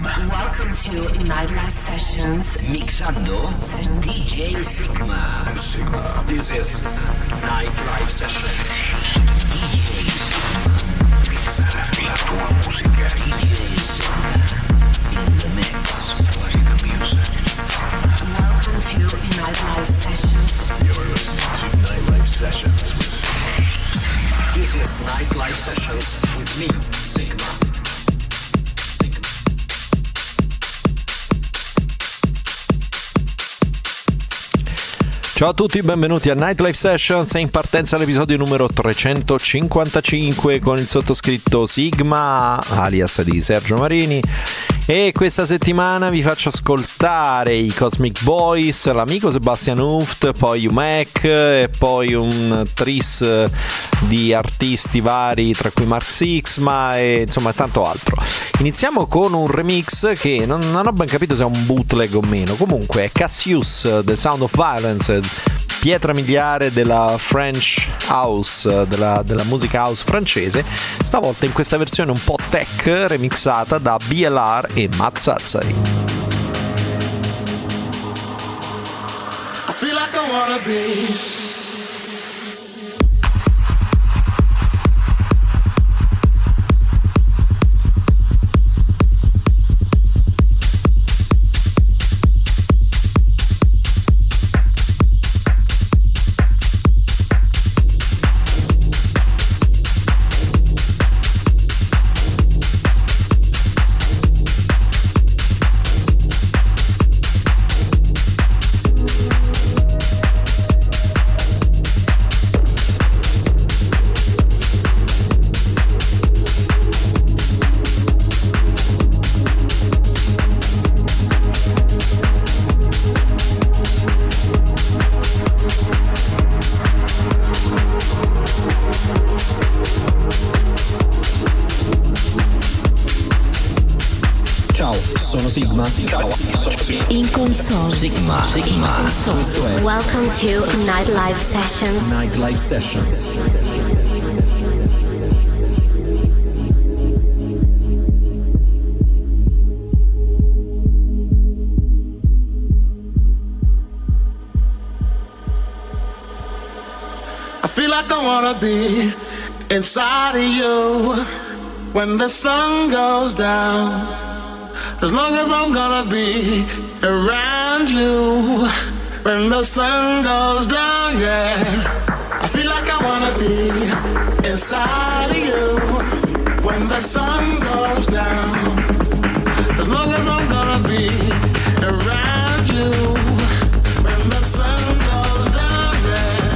Welcome to Nightlife Sessions. Mixando DJ Sygma. Sygma. This is Nightlife Sessions. DJ Mixare la tua musica. DJ Sygma in the mix. Play the music. Welcome to Nightlife Sessions. You're listening to Nightlife Sessions with Sygma. This is Nightlife Sessions with me, Sygma. Ciao a tutti, benvenuti a Nightlife Sessions, è in partenza l'episodio numero 355 con il sottoscritto Sygma, alias di Sergio Marini, e questa settimana vi faccio ascoltare i Cosmic Boys, l'amico Sebastiaan Hooft, poi Umek e poi un tris di artisti vari tra cui Sixma e insomma tanto altro. Iniziamo con un remix che non ho ben capito se è un bootleg o meno, comunque è Cassius, The Sound of Violence, pietra miliare della French House, della musica house francese, stavolta in questa versione un po' tech remixata da BLR e Sassari. I feel like I wanna be In console. Sygma. Welcome to Nightlife Sessions. Nightlife Sessions. I feel like I wanna be inside of you when the sun goes down. As long as I'm gonna be around you when the sun goes down, yeah. I feel like I wanna be inside of you when the sun goes down. As long as I'm gonna be around you when the sun goes down, yeah.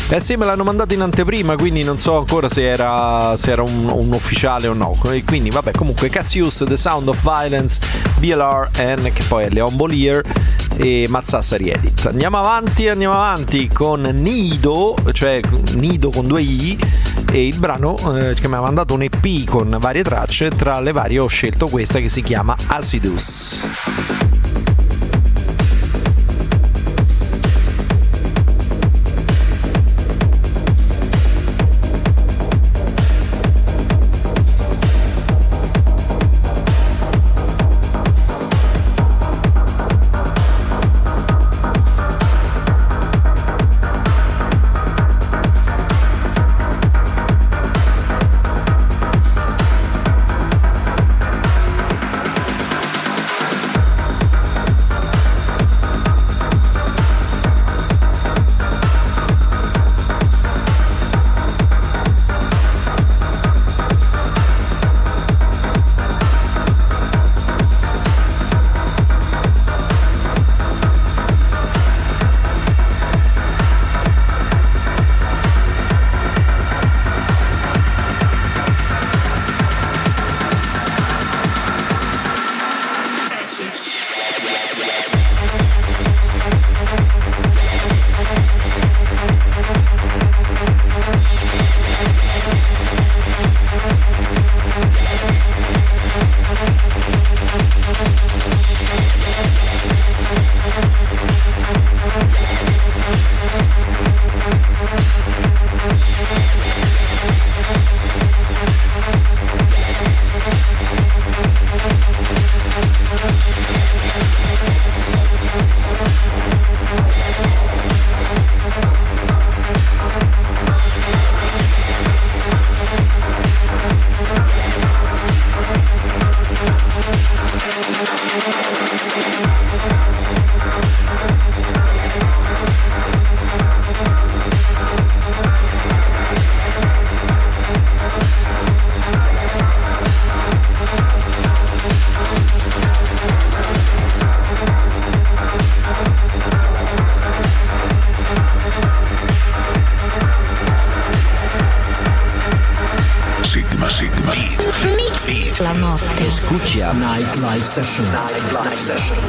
Eh sì, me l'hanno mandato in anteprima, quindi non so ancora se era un ufficiale o no. Quindi vabbè, comunque Cassius, The Sound of Violence, BLRN, che poi è Leon Bolier e Sassari Edit. Andiamo avanti con Niido, cioè Niido con 2 i, e il brano che mi ha mandato un EP con varie tracce. Tra le varie ho scelto questa che si chiama ACIDUS. La notte. Escucha Nightlife Sessions.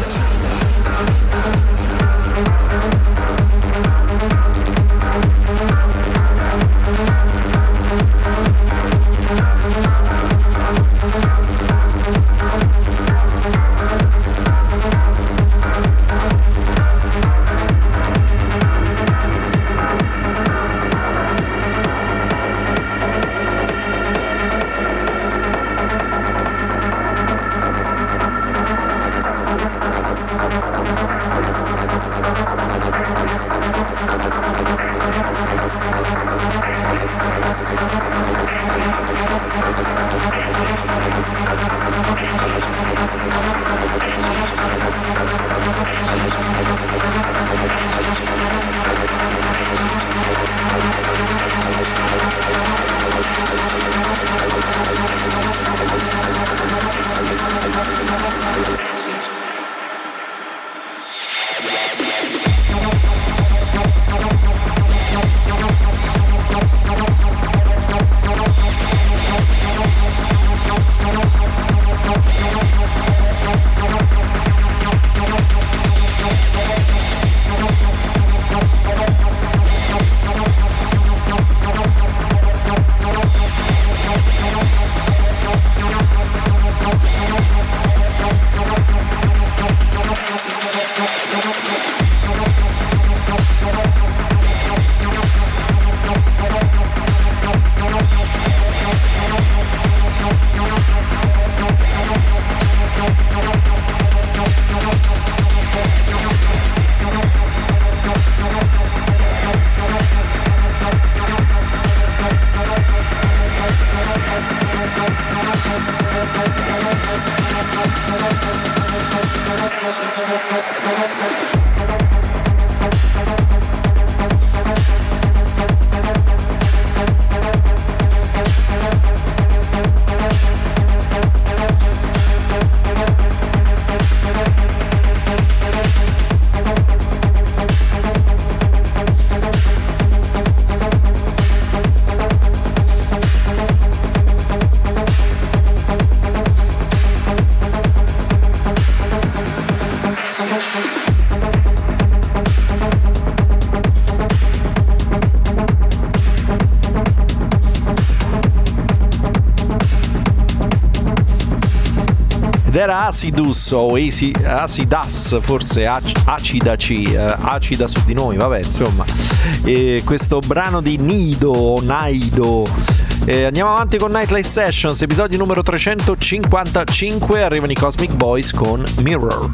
era ACIDUS o ACIDUS, forse acida su di noi, vabbè, insomma. Questo brano di Niido o Niido. Andiamo avanti con Nightlife Sessions, episodio numero 355. Arrivano i Cosmic Boys con Mirror.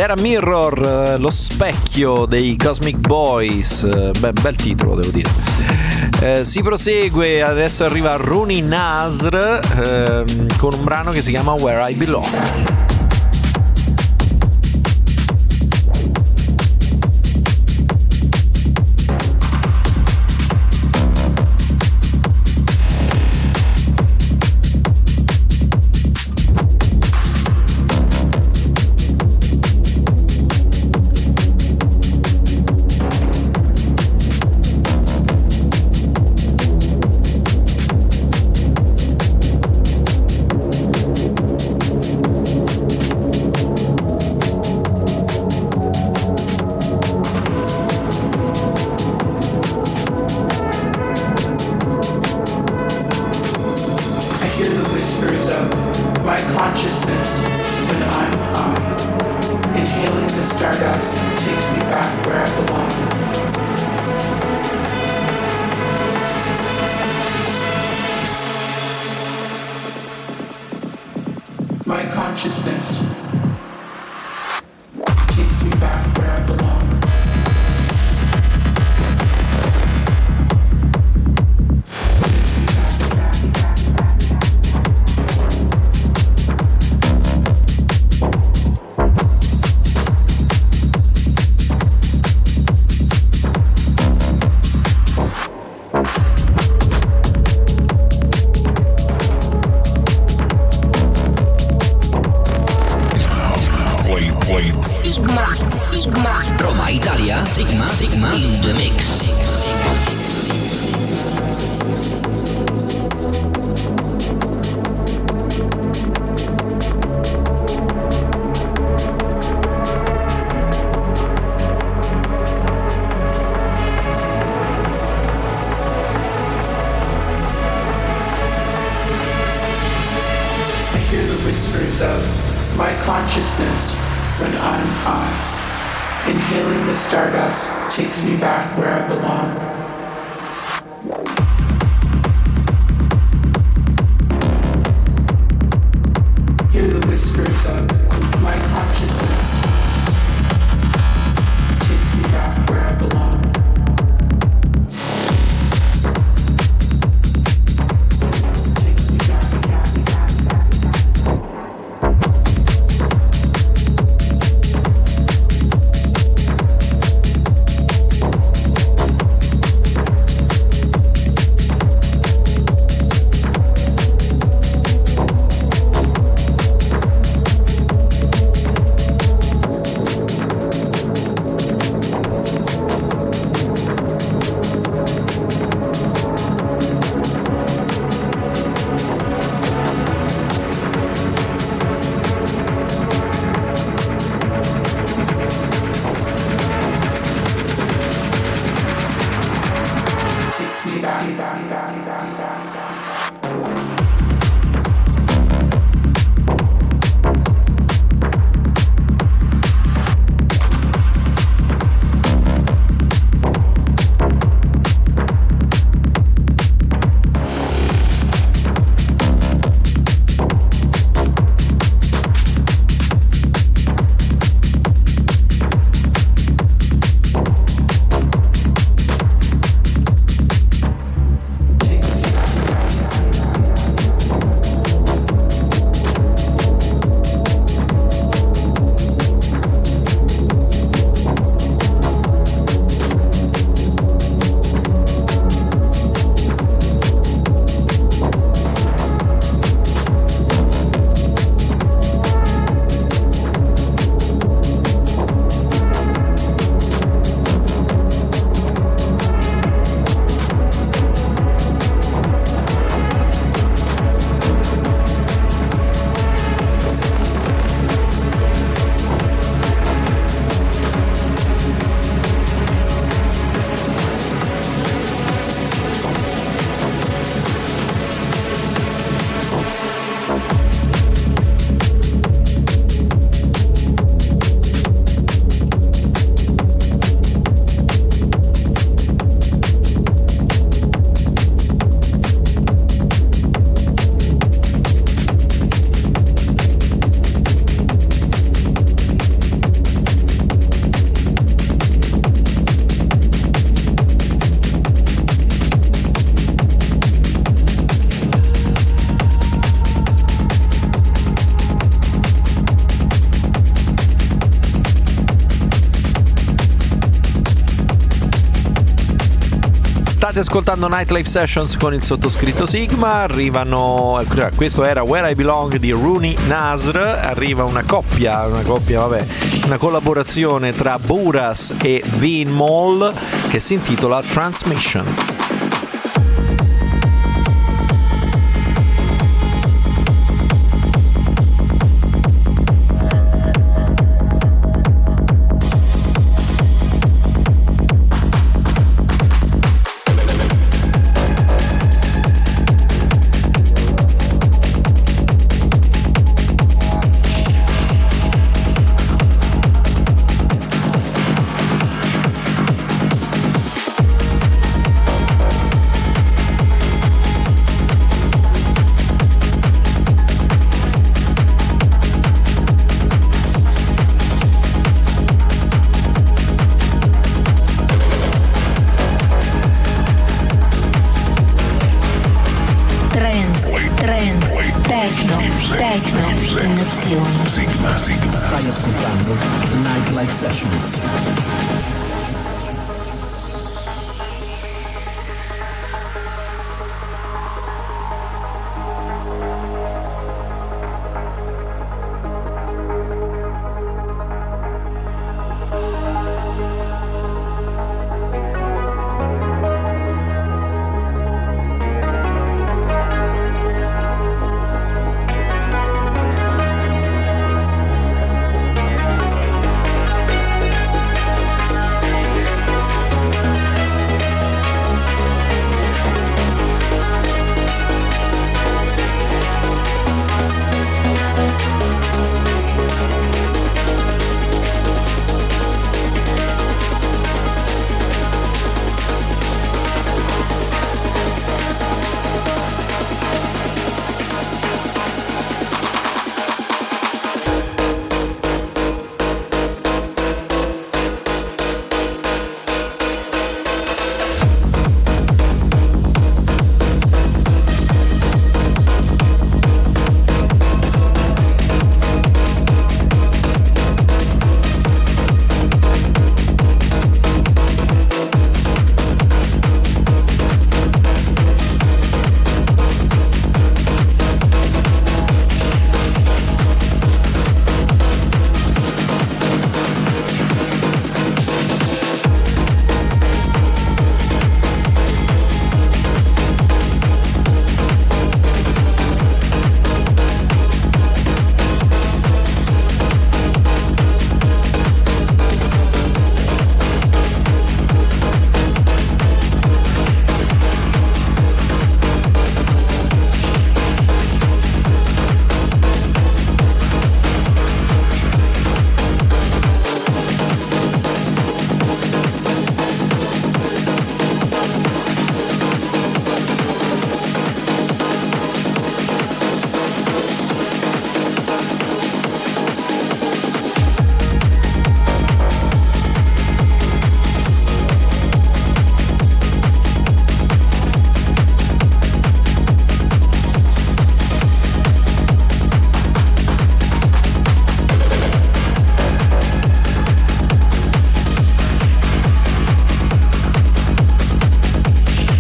Era Mirror, lo specchio dei Cosmic Boys. Bel titolo, devo dire. Si prosegue, adesso arriva Rooney Nasr con un brano che si chiama Where I Belong. consciousness takes me back where I belong. Roma, Italia, Sygma in the mix. I hear the whispers of my consciousness when I'm high. Inhaling the stardust takes me back where I belong. Hear the whispers of my consciousness takes me back where I belong. Takes me back. State ascoltando Nightlife Sessions con il sottoscritto Sygma. Arrivano, questo era Where I Belong di Rooney Nasr. Arriva una collaborazione tra Bouras e Veenmol che si intitola Transmission. emozioni. Sygma. Stai ascoltando Nightlife Sessions.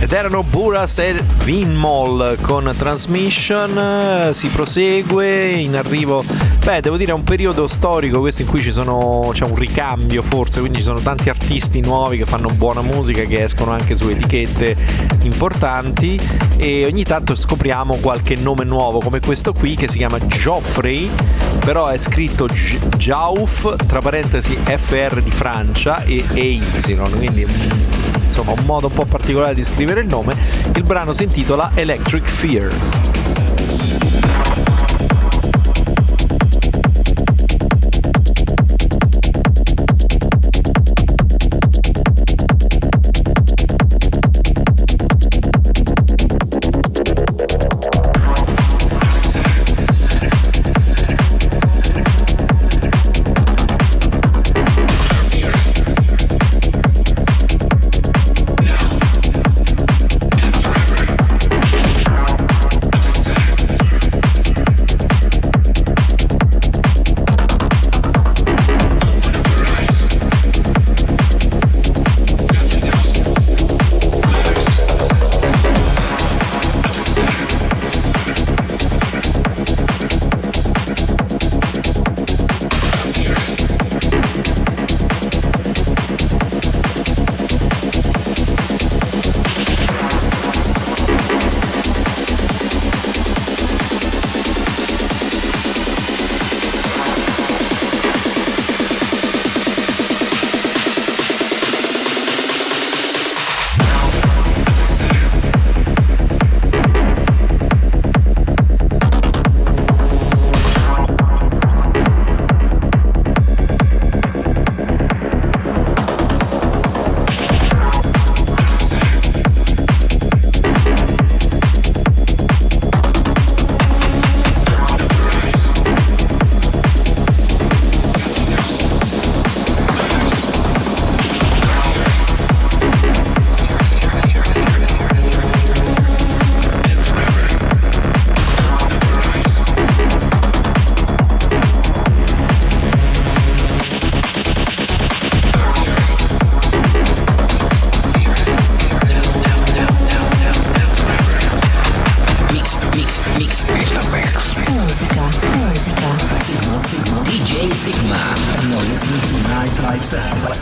Ed erano Bouras e Veenmol con Transmission. Si prosegue in arrivo. Beh, devo dire è un periodo storico questo in cui c'è un ricambio forse, quindi ci sono tanti artisti nuovi che fanno buona musica, che escono anche su etichette importanti, e ogni tanto scopriamo qualche nome nuovo come questo qui che si chiama Jauf, però è scritto Jauf tra parentesi FR di Francia e EY, quindi insomma un modo un po' particolare di scrivere il nome. Il brano si intitola Electric Fear. DJ Sygma. No, listening to Nightlife Sessions.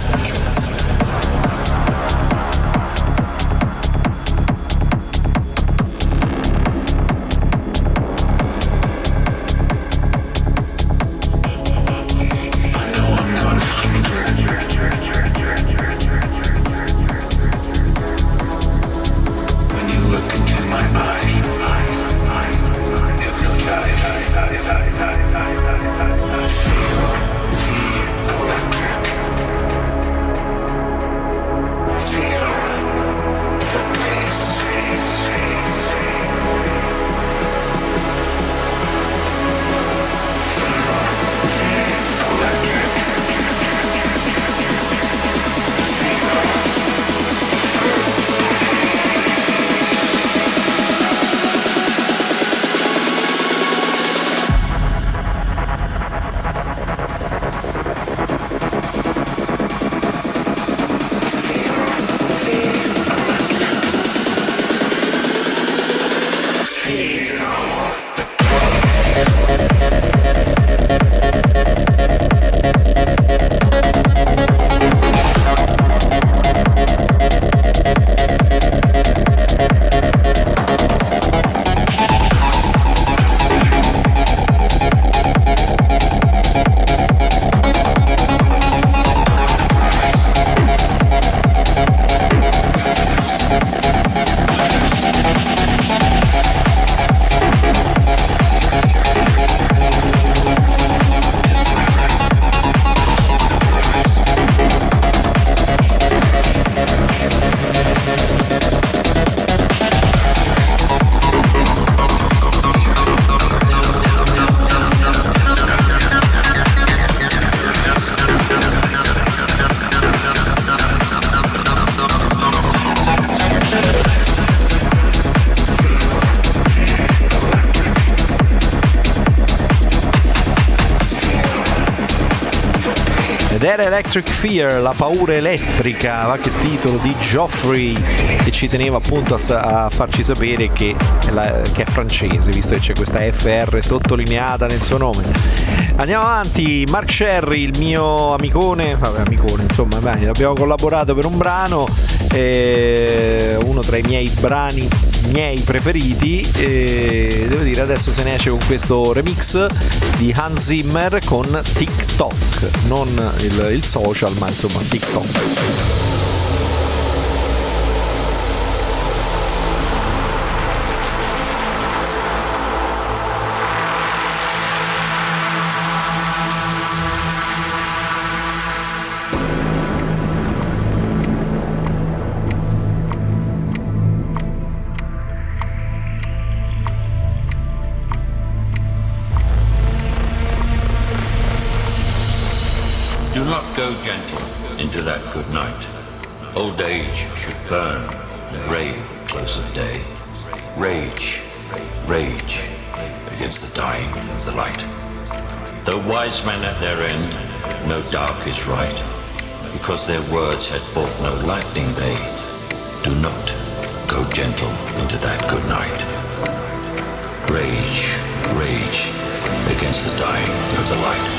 Ed era Electric Fear, la paura elettrica, va che titolo di Geoffrey, che ci teneva appunto a farci sapere che è francese, visto che c'è questa FR sottolineata nel suo nome. Andiamo avanti, Mark Sherry, il mio amicone, insomma, abbiamo collaborato per un brano, uno tra i miei brani preferiti, e devo dire adesso se ne esce con questo remix di Hans Zimmer con TICK-TOCK, non il social, ma insomma TICK-TOCK. Do not go gentle into that good night. Old age should burn and rave close of day. Rage, rage against the dying of the light. Though wise men at their end, no dark is right, because their words had fought no lightning day. Do not go gentle into that good night. Rage, rage against the dying of the light.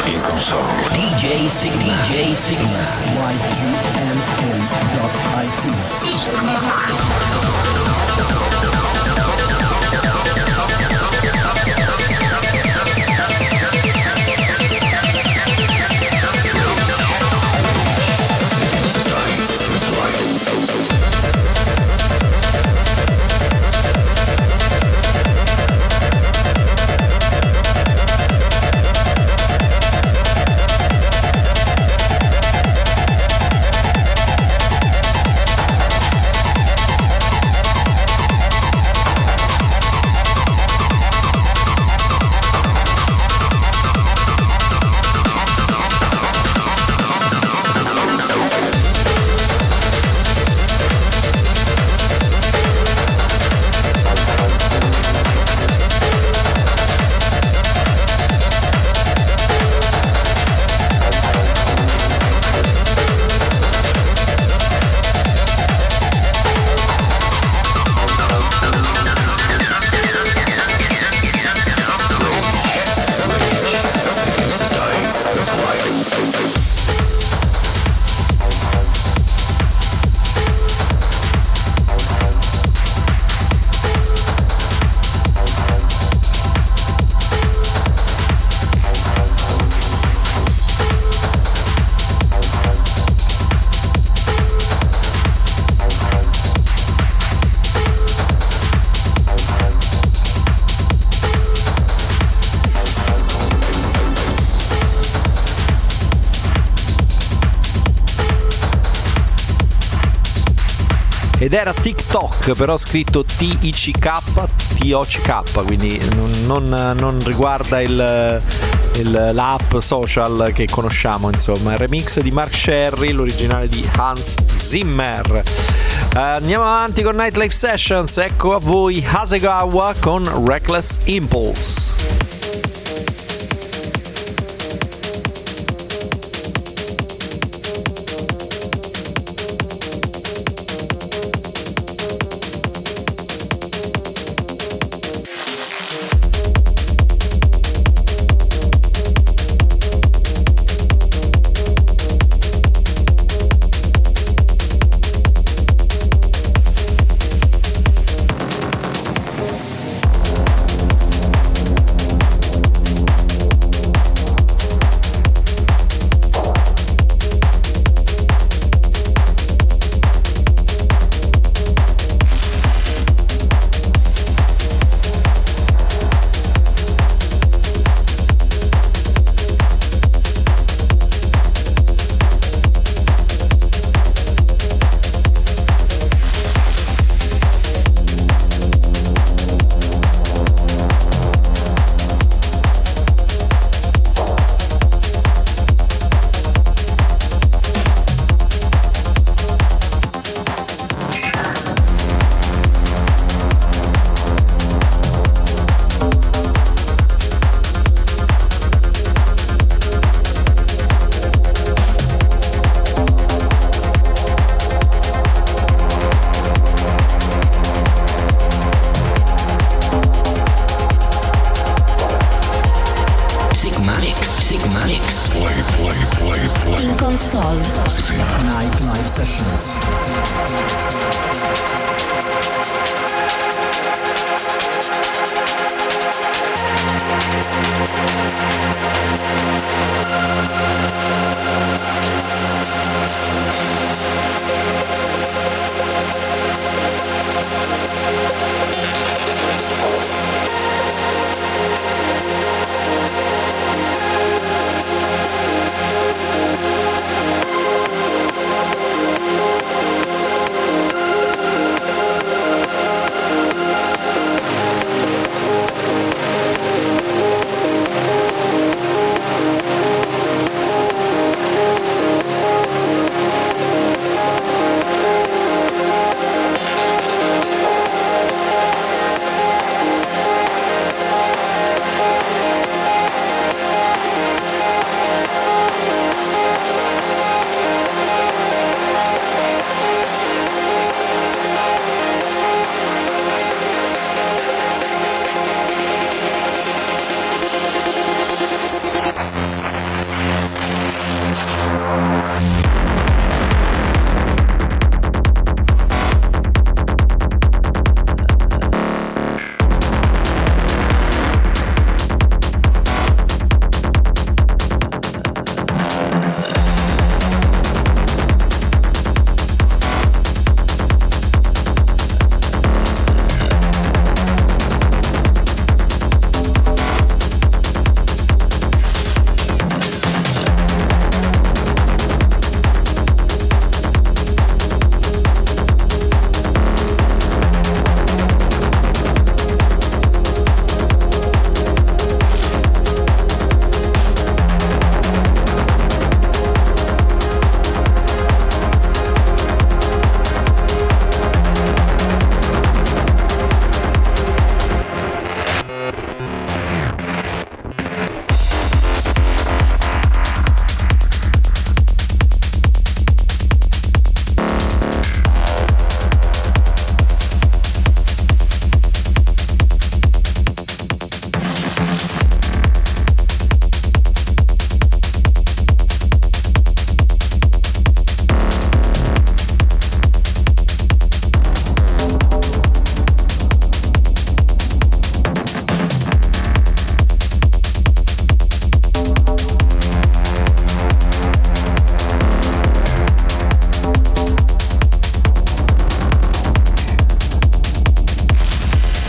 In console. DJ Sygma. YGMN.it. Ed era TICK-TOCK, però scritto TICK-TOCK, quindi non riguarda l'app social che conosciamo, insomma. Il remix di Mark Sherry, l'originale di Hans Zimmer. Andiamo avanti con Nightlife Sessions. Ecco a voi Hasegawa con Reckless Impulse. In console. Nightlife Sessions.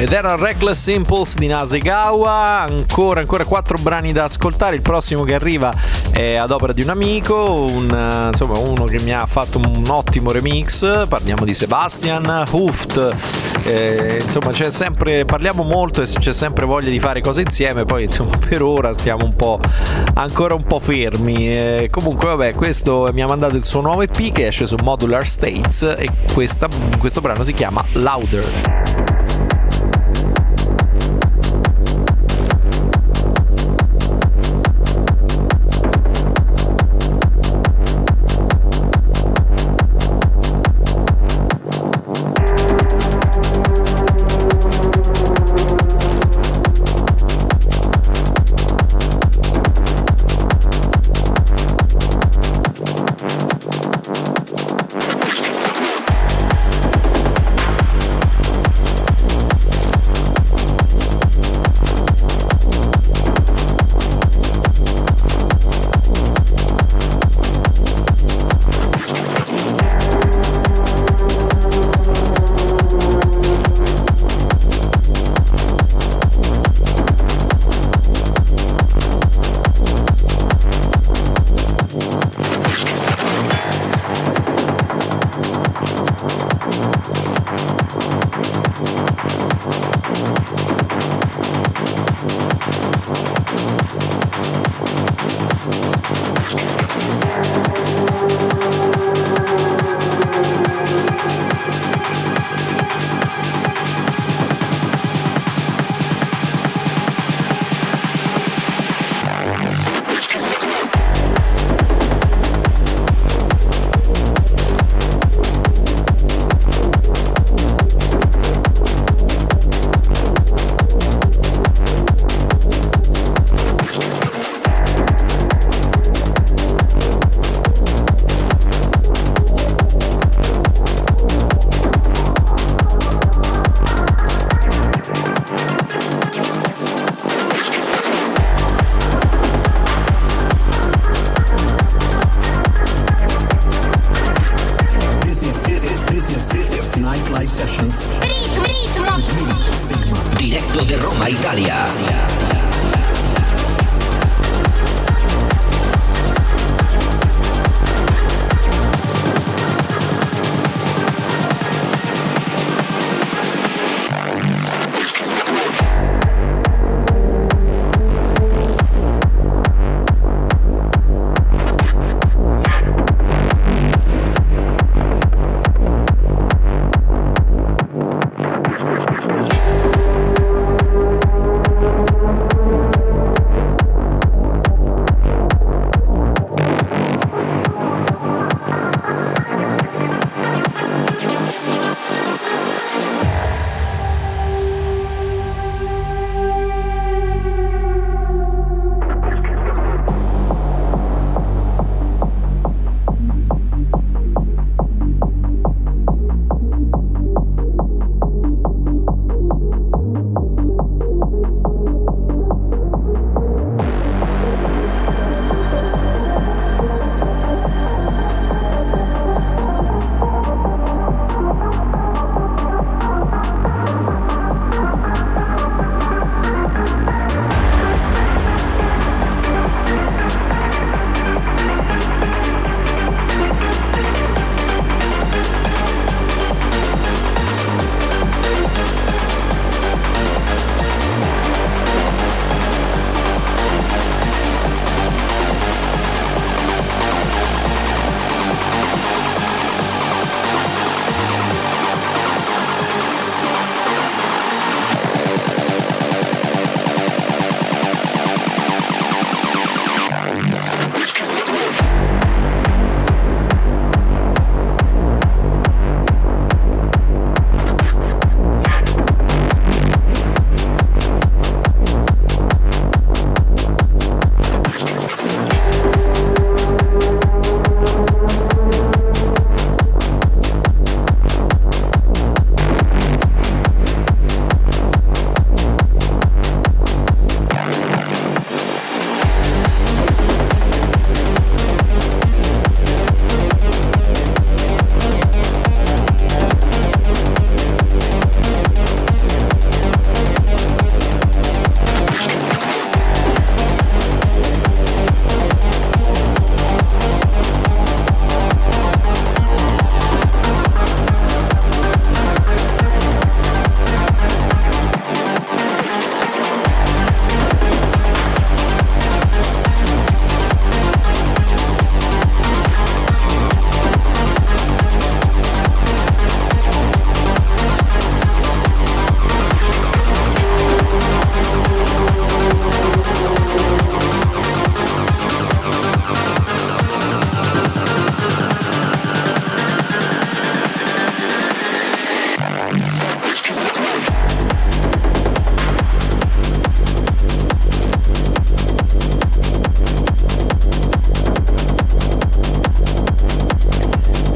Ed era Reckless Impulse di Hasegawa. Ancora 4 brani da ascoltare. Il prossimo che arriva è ad opera di un amico, insomma uno che mi ha fatto un ottimo remix. Parliamo di Sebastiaan, Hooft. Insomma parliamo molto e c'è sempre voglia di fare cose insieme. Poi insomma per ora stiamo ancora un po' fermi. Comunque vabbè, questo mi ha mandato il suo nuovo EP che esce su Modular States e questo brano si chiama Louder.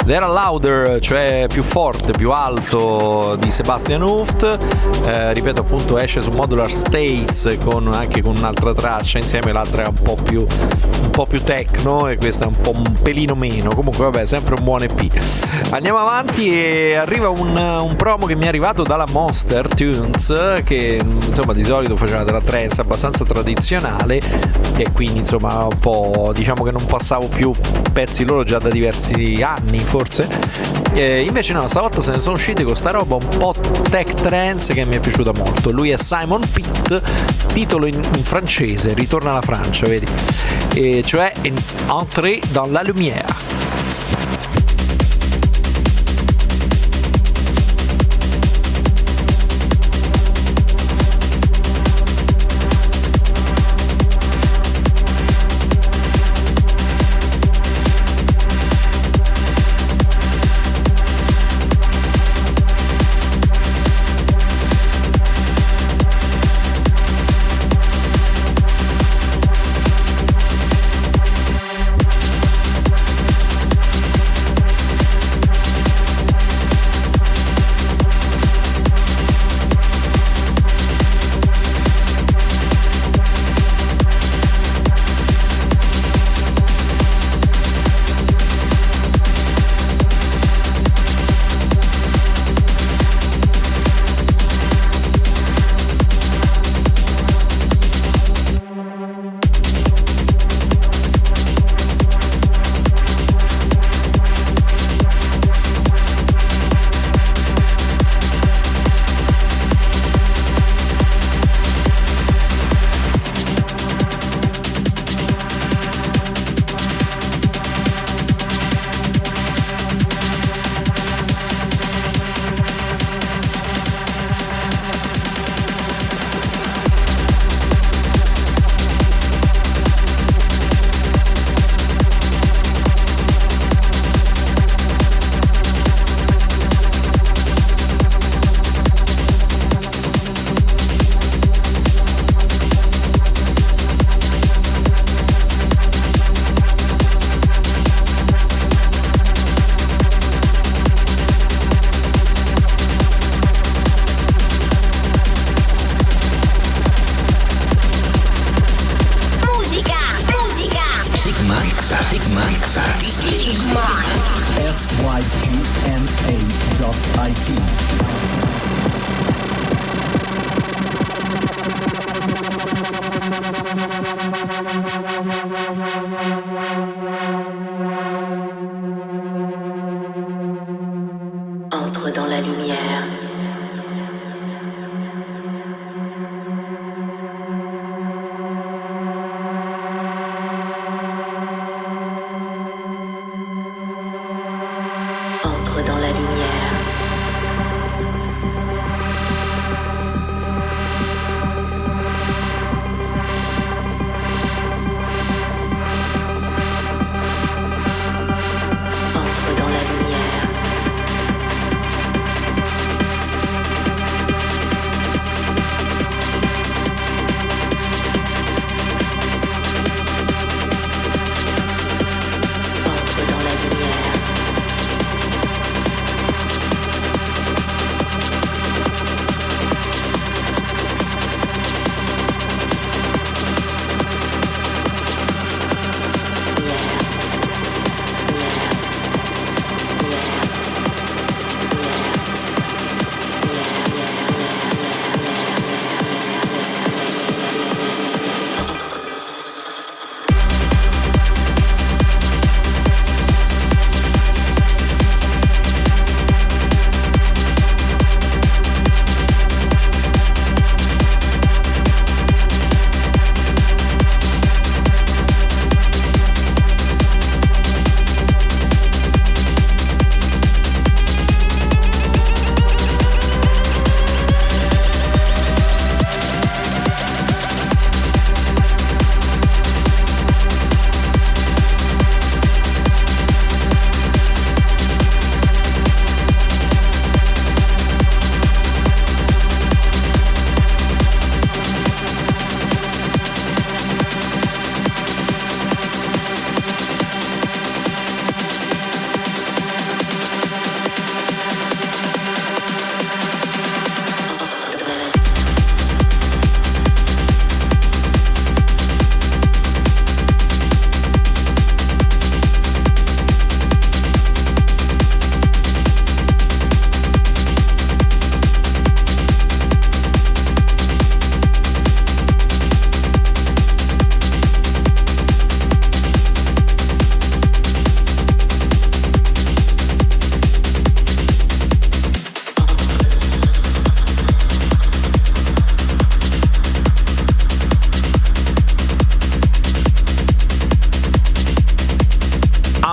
They're Louder, cioè più forte, più alto di Sebastiaan Hooft. Ripeto, appunto, esce su Modular States anche con un'altra traccia insieme, l'altra è un po' più techno e questa è un pelino meno. Comunque vabbè, sempre un buon EP. Andiamo avanti e arriva un promo che mi è arrivato dalla Monster Tunes, che insomma di solito faceva della trance abbastanza tradizionale e quindi insomma un po', diciamo che non passavo più pezzi loro già da diversi anni forse, invece no, stavolta se ne sono usciti con sta roba un po' tech trance che mi è piaciuta molto. Lui è Simon Pitt, titolo in francese, ritorna alla Francia, vedi, e cioè ENTREZ dans la lumière. Entre dans la lumière. Entre dans la lumière. Entre dans la lumière. Entre dans la lumière.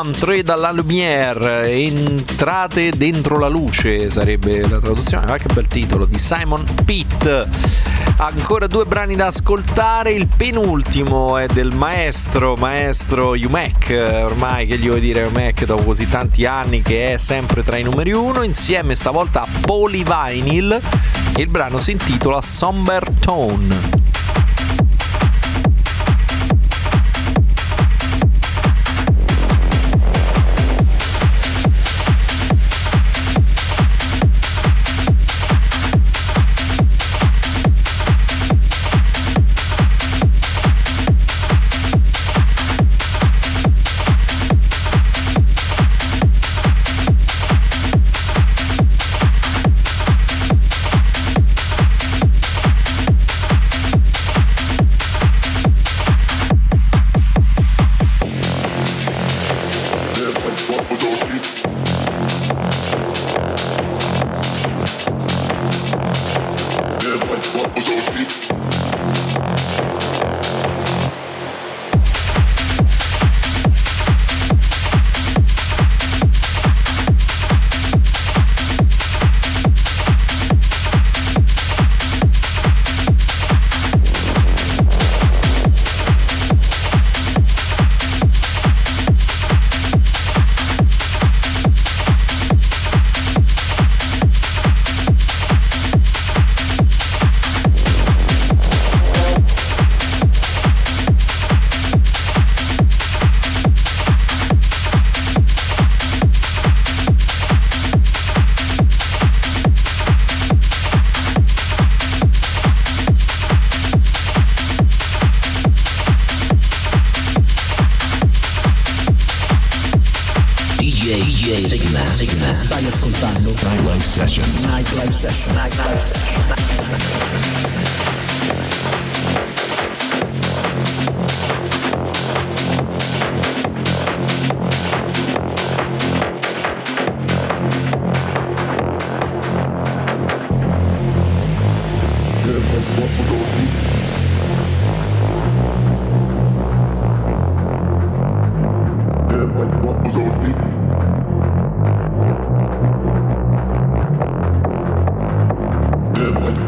Entrez dans la lumière, entrate dentro la luce sarebbe la traduzione, ma che bel titolo, di Simon Pitt. Ancora 2 brani da ascoltare, il penultimo è del maestro Umek, ormai che gli vuoi dire Umek dopo così tanti anni, che è sempre tra i numeri 1, insieme stavolta a Polyvinyl, e il brano si intitola Somber Tone. Sygma. Stai ascoltando Nightlife Sessions. Nightlife Sessions. Nightlife Sessions.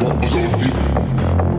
What was on me?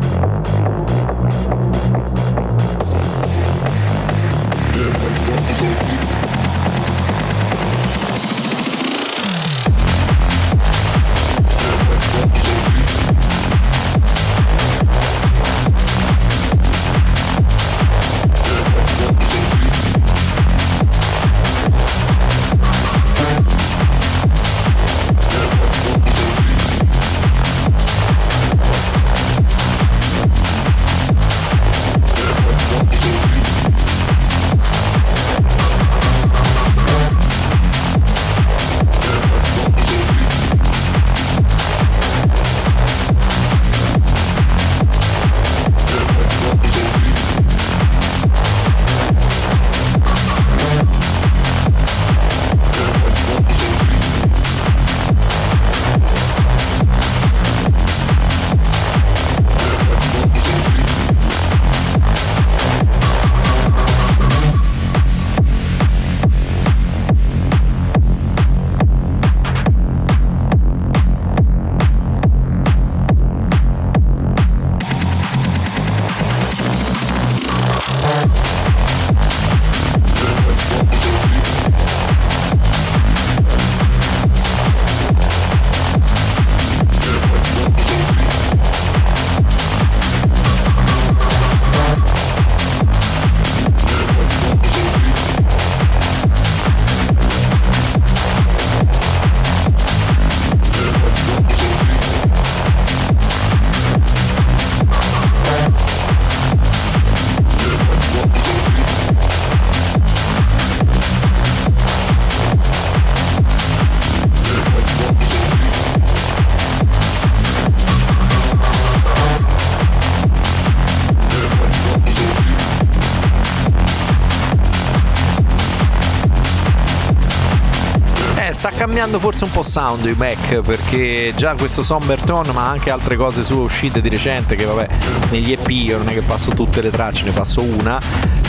cambiando forse un po' sound Umek, perché già questo Somber Tone, ma anche altre cose sue uscite di recente, che vabbè, negli EP io non è che passo tutte le tracce, ne passo una,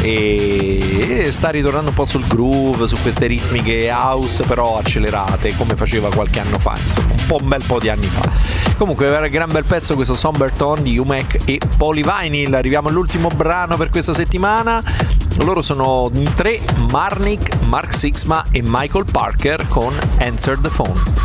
e sta ritornando un po' sul groove, su queste ritmiche house però accelerate, come faceva qualche anno fa, insomma un bel po' di anni fa. Comunque era un gran bel pezzo questo Somber Tone di Umek e Polyvinyl. Arriviamo all'ultimo brano per questa settimana. Loro sono in tre: Marnkik, Mark Sixma e Michael Parker con Answer the Phone.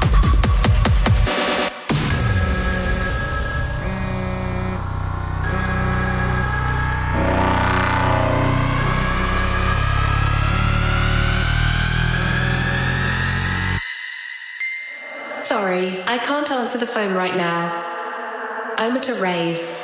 Sorry, I can't answer the phone right now. I'm at a rave.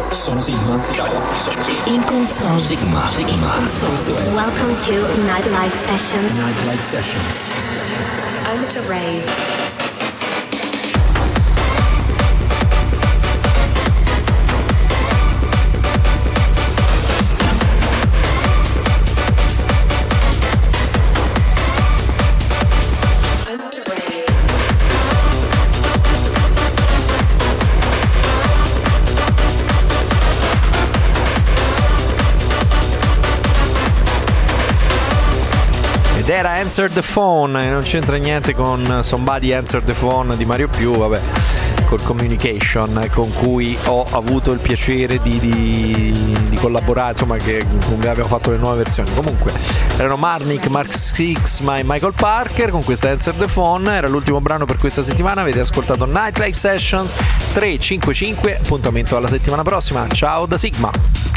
Sono Sygma. In console. Sygma. Welcome to Nightlife Sessions. Nightlife Sessions. I'm at a rave. Era Answer the Phone, e non c'entra niente con Somebody Answer the Phone di Mario Più, vabbè, col Communication, con cui ho avuto il piacere di collaborare, insomma, che con cui abbiamo fatto le nuove versioni. Comunque erano Marnkik, Mark Sixma e Michael Parker con questa Answer the Phone. Era l'ultimo brano per questa settimana. Avete ascoltato Nightlife Sessions 355. Appuntamento alla settimana prossima. Ciao da Sygma.